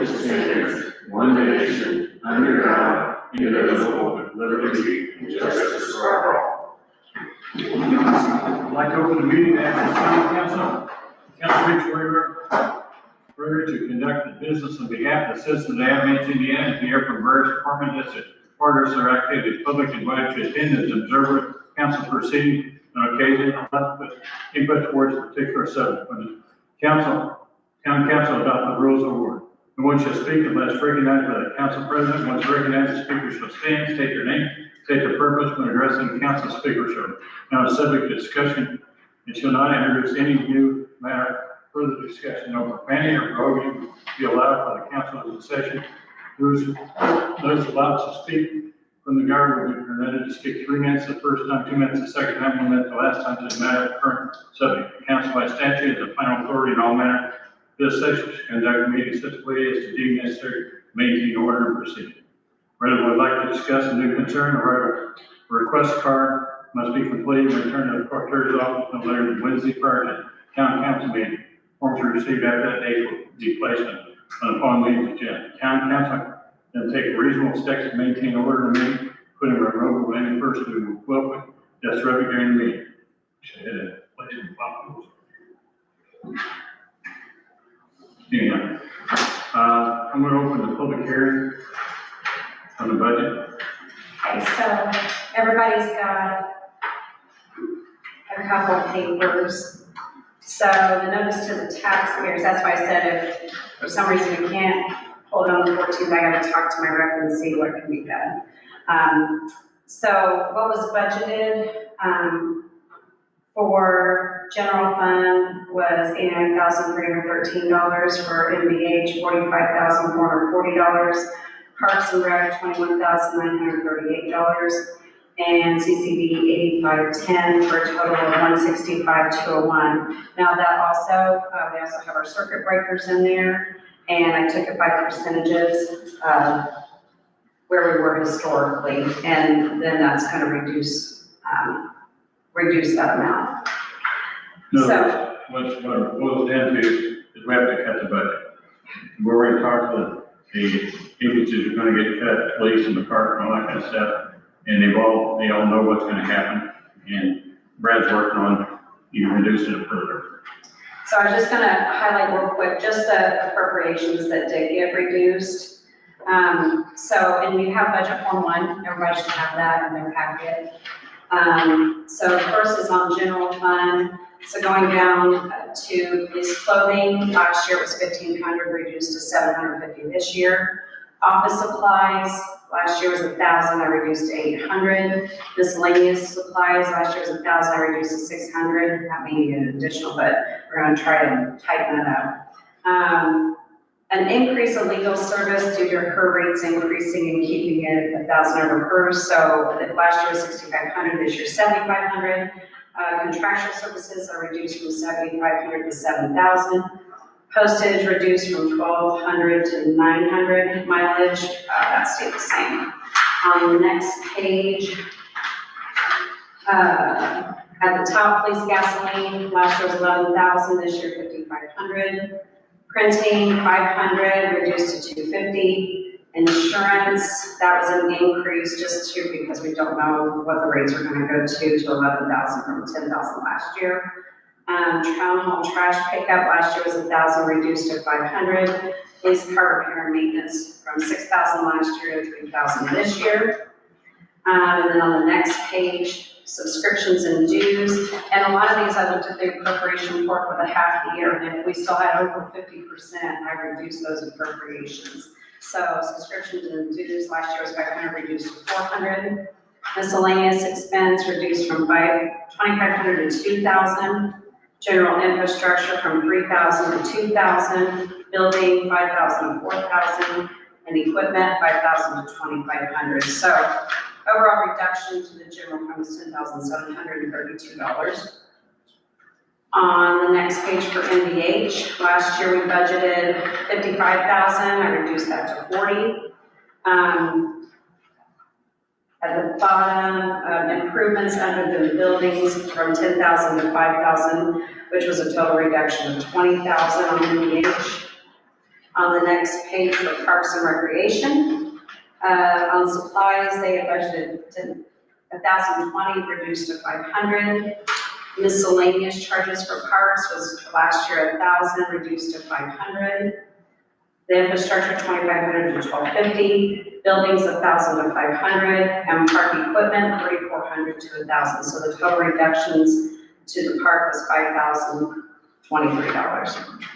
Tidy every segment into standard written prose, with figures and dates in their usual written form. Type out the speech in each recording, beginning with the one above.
which stands one nation under God, indivisible, with liberty and justice for all. I'd like to open the meeting to ask the county council, Council Rich Weaver, to conduct the business on behalf of the citizens of Alamance, Indiana, to hear from various departments as to orders their activities. Public invited to attend as observer. Council proceeding on occasion, input towards a particular subject. When the county council adopt the rules of order. No one shall speak unless recognized by the council president. Once recognized, the speaker shall stand, state their name, state their purpose when addressing the council speaker. Now, subject to discussion, it shall not introduce any new matter. Further discussion, no profanity or voting will be allowed by the council in session. Those allowed to speak from the guard will be permitted to speak 3 minutes the first time, 2 minutes the second time, 1 minute the last time to the matter of current subject. The council by statute is the final authority in all matters. This session should conduct a meeting such way as to deem necessary to maintain order and proceed. Whether would like to discuss a new concern or a request card must be completed and returned to the clerk's office no later than Wednesday prior to county council meeting. Forms are received after that date will be placed on the following meeting's agenda. County council then take reasonable steps to maintain order in the meeting, including removal of any person who will disrupt during the meeting. Should hit a place in the box. Anyway, I'm going to open the public hearing on the budget. Okay, so everybody's got a couple of papers. So the notice to the taxpayers, that's why I said if for some reason we can't hold on the 14th, I got to talk to my rep and see what can be done. So what was budgeted for general fund was $89,313, for MBH $45,440, Parks and Rec $21,938, and CCD $8510 for a total of $165,201. Now that also, we also have our circuit breakers in there, and I took it by percentages where we were historically, and then that's going to reduce that amount. No, So what it boils down to is we have to cut the budget. We're already talked to the agencies are going to get cut, police and the car and all that kind of stuff, and they all know what's going to happen, and Brad's working on even reducing it further. So I was just going to highlight real quick just the appropriations that did get reduced. And we have budget form 1. Everybody should have that in their packet. So the first is on general fund. So going down to police clothing, last year it was $1,500, reduced to $750 this year. Office supplies, last year was $1,000, I reduced to $800. Miscellaneous supplies, last year was $1,000, I reduced to $600. That may be an additional, but we're going to try to tighten that up. An increase of legal service due to her rates increasing and keeping it 1,000 over hers. So last year was 6,500, this year 7,500. Contractual services are reduced from 7,500 to 7,000. Postage reduced from 1,200 to 900. Mileage, that stayed the same. On the next page, at the top, police gasoline, last year was 11,000, this year 5,500. Printing, 500, reduced to 250. Insurance, that was an increase just because we don't know what the rates are going to go to 11,000 from 10,000 last year. Town hall trash pickup, last year was 1,000, reduced to 500. Police car repair and maintenance from 6,000 last year to 3,000 this year. And then on the next page, subscriptions and dues. And a lot of these I looked at the appropriation report for the half year, and if we still had over 50%, I reduced those appropriations. So subscriptions and dues last year was 500, reduced to 400. Miscellaneous expense reduced from 2,500 to 2,000. General infrastructure from 3,000 to 2,000. Building 5,000 to 4,000. And equipment 5,000 to 2,500. So overall reduction to the general fund was $10,732. On the next page for MBH, last year we budgeted $55,000. I reduced that to 40. At the bottom, improvements under the buildings from 10,000 to 5,000, which was a total reduction of 20,000 on MBH. On the next page for Parks and Recreation, on supplies, they had budgeted to 1,020, reduced to 500. Miscellaneous charges for parks was last year 1,000, reduced to 500. The infrastructure 2,500 to 1,250, buildings 1,000 to 500, and park equipment 3,400 to 1,000. So the total reductions to the park was $5,023.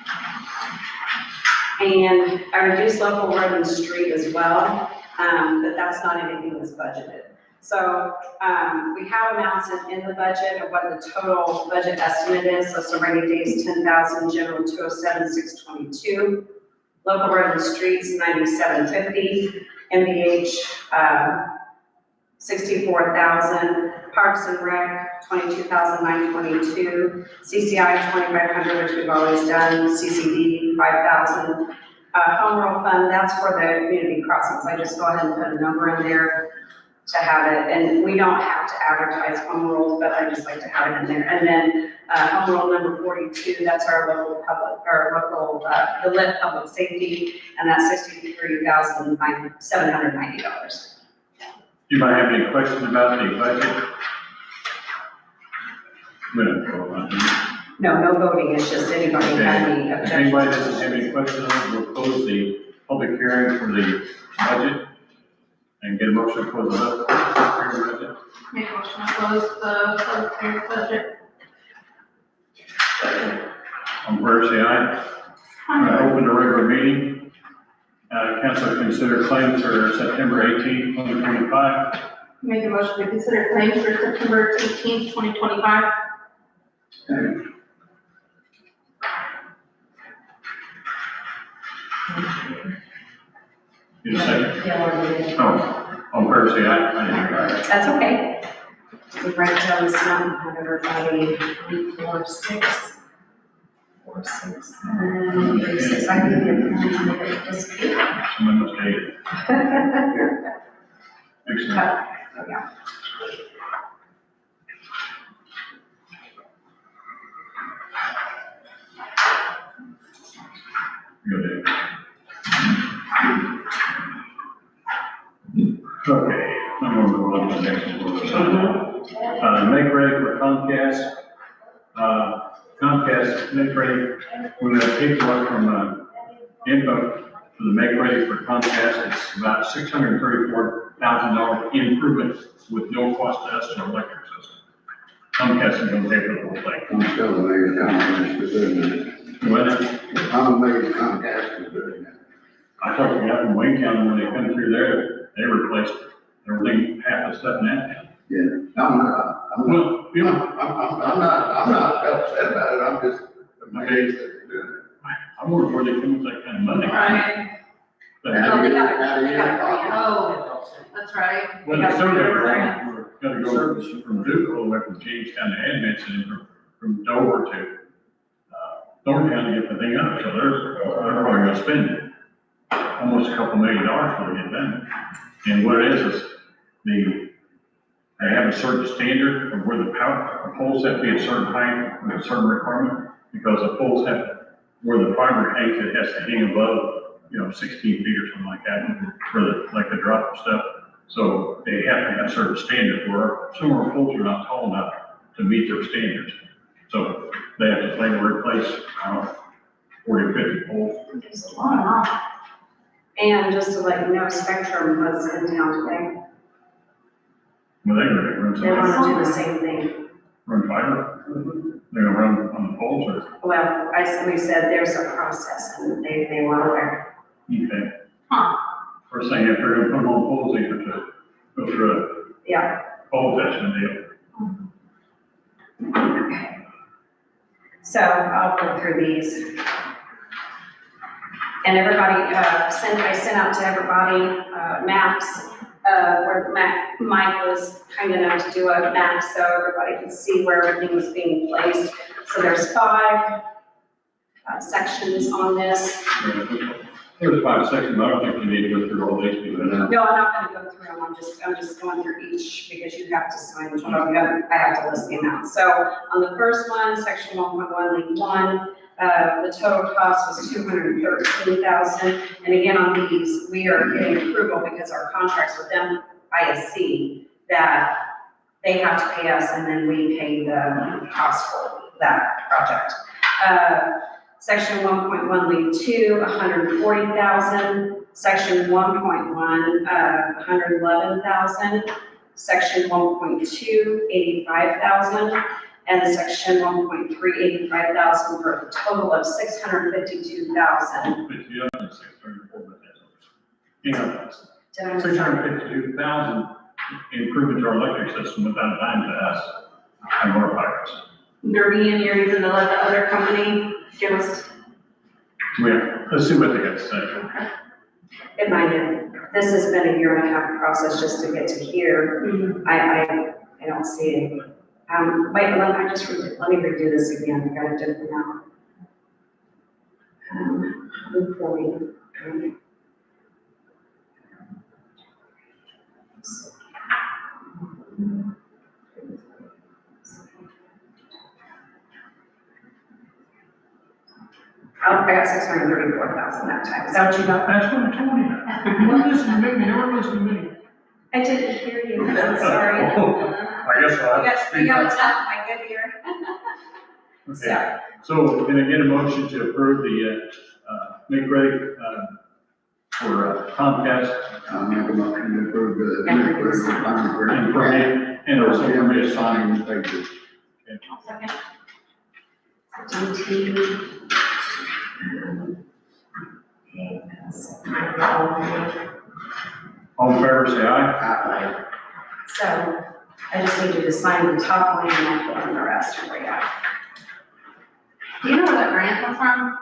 And I reduced local road and street as well, but that's not anything that's budgeted. So we have amounts in the budget of what the total budget estimate is. So some rainy days, 10,000, general 207, 622, local road and streets, 9750, MVH, 64,000, parks and rec, 22,922, CCI 2,500, which we've always done, CCD 5,000, home rule fund, that's for the community crossings. I just go ahead and put a number in there to have it, and we don't have to advertise home rules, but I just like to have it in there. And then home rule number 42, that's our local public, the lit public safety, and that's $63,790. You might have any questions about the budget? No voting, it's just anybody have any If objections. anybody doesn't have any questions, we'll close the public hearing for the budget and get a motion to close the budget. Make a motion to close the public hearing budget. On favor, say aye. Open the regular meeting. Council consider claims for September 18, 2025. Make a motion to consider claims for September 18th, 2025. Need a second? Oh, on favor, say aye. Aye. That's okay. We write down this mountain, have everybody 4, 6. 4, 6, 7, 8, 6. I can get it disappear. Someone must hate it. Excellent. Yeah. Good. Okay, I'm gonna move on to the next one. Make ready for Comcast. Comcast, make ready, we have paperwork from, info for the make ready for Comcast. It's about $634,000 improvement with no cost to us to our electric system. Comcast is gonna pay for the whole thing. I'm still amazed Comcast is doing that. What? I'm amazed Comcast is doing that. I talked to the guy from Wayne County, when they come through there, they replaced everything, half the stuff in that town. Yeah, I'm not, Well, you know, I'm not upset about it, I'm just amazed that they're doing it. I'm worried where they come with that kind of money. Right. But, How do you get, Oh, that's right. well, it's so different, we're gonna go from Duke all the way from Jamestown to Edmonton, and from Dover to, Thorntown to get the thing up, so they're probably gonna spend almost a couple $1 million to get done. And what it is they have a certain standard of where the poles have to be a certain height, with a certain requirement, because the poles where the fiber hangs, it has to hang above, 16 feet or something like that, for like the drop stuff. So they have to have certain standards where some of our poles are not tall enough to meet their standards. So they have to plan to replace, 40 or 50 poles. There's a lot. And just to let you know, Spectrum was in town today. Well, they're gonna run They want some, to do the same thing. run fiber. They're gonna run on the poles or, Well, we said there's a process and they were aware. okay. Huh. First thing, if they're gonna put them on poles, they have to go through Yeah. a pole testing deal. So I'll go through these. And everybody, I sent out to everybody, maps, where Mike was kind enough to do a map so everybody could see where everything was being placed. So there's 5 sections on this. There's 5 sections, I don't think you need to go through all these, because No, I'm not gonna go through them, I'm just going through each because you have to sign which one, I have to list them out. So on the first one, section 1.1, link 1, The total cost was $213,000. And again, on these, we are getting approval because our contracts with them, ISC, that they have to pay us and then we pay the cost for that project. Section 1.1, lead 2, $140,000. Section 1.1, $111,000. Section 1.2, $85,000. And section 1.3, $85,000 for a total of $652,000. 652,000 improvement to our electric system without a dime to us and our fires. Derby and you're using the other company, give us. Yeah, let's see what they got to say. It might have, this has been a year and a half process just to get to here. I don't see it. Wait, let me redo this again. I got it different now. I got 634,000 that time. Is that what you got? That's what I told you. Well, listen to me, never listen to me. I didn't hear you. I'm sorry. I guess I'll have to You speak got up. to tap my good ear. Okay. So can I get a motion to approve the, make ready, for Comcast I'll make a motion to approve the. And and and also for me to sign? signing the papers. All in favor, say aye. So I just need you to sign the top line and I'll fill in the rest for you. Do you know where that grant was from?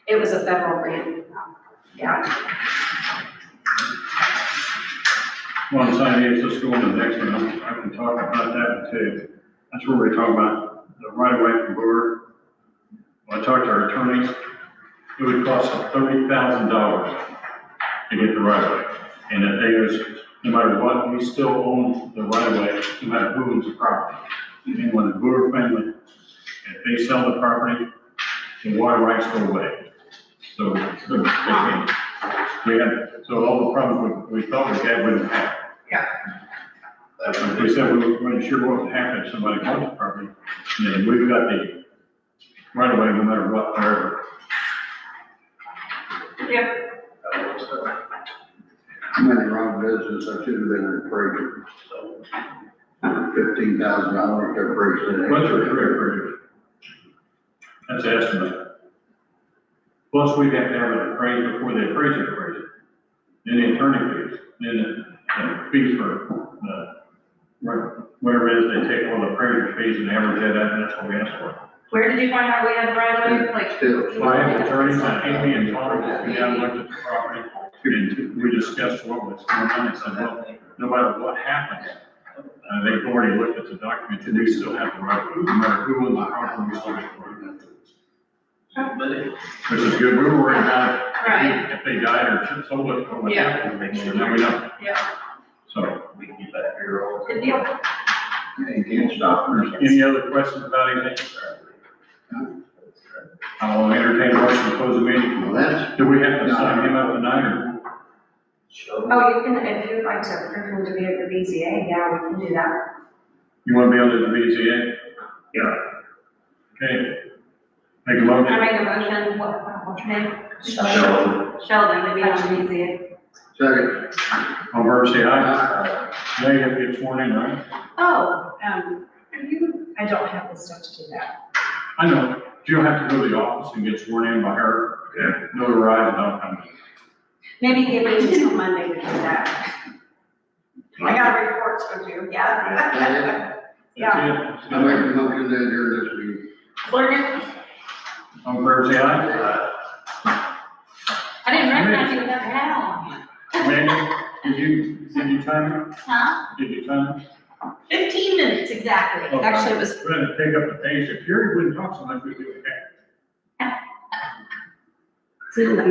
It was a federal grant. Yeah. One sign is, let's go on to the next one. I can talk about that too. That's where we're talking about the right of way from Brewer. When I talked to our attorneys, it would cost them $30,000 to get the right of way. And that they was, no matter what, we still own the right of way, no matter who owns the property. And when the Brewer family, if they sell the property, the water rights go away. So, so all the problems we thought we had wouldn't happen. Yeah. If we said we weren't sure what would happen if somebody bought the property, then we've got the right away no matter what, wherever. Yep. I'm in the wrong business, I should have been an appraiser. $15,000 to appraise What's it. your career? That's the estimate. Plus, we have to have it appraised before the appraiser appraises it. Then the attorney fees, then the fees for, whatever it is, they take all the appraiser fees and average that out, and that's what we ask for. Where did you find out we had the right of way? Like. Still. So I have attorneys, Amy and Connor, walked me down, looked at the property, and we discussed what was going on, and said, well, no matter what happens, they've already looked at the document, and we still have the right, no matter who owns the property, we still have the right. Which is good, we were worried about Right. if they died or sold it, what would Yeah. happen, now we know, Yeah. so. We can keep that here all. Good deal. You can't stop her. Any other questions about anything? I'll entertain a motion to close the meeting. Well, that's, Do we have to sign him up tonight, or? Oh, you can, if you'd like to approve him to be at the BZA, yeah, we can do that. You want to be under the BZA? Yeah. Okay. Make a motion. I make a motion, what's your name? Sheldon. Sheldon, to be on the BZA. second. All in favor, say aye. Yeah, you have to get sworn in, right? Oh, I don't have the stuff to do that. I know. You'll have to go to the office and get sworn in by her. Okay. Notarized and all kinds of. Maybe give me until Monday to do that. I got reports to do, yeah. That's it. I make a motion that during this meeting. Morgan? All in favor, say aye. I didn't recognize you with that hat on. Mandy, did you time it? Huh? Did you time it? 15 minutes, exactly. Okay. Actually, it was We're gonna take up the page. If Fury wouldn't talk so much, we'd do it. Zoom use.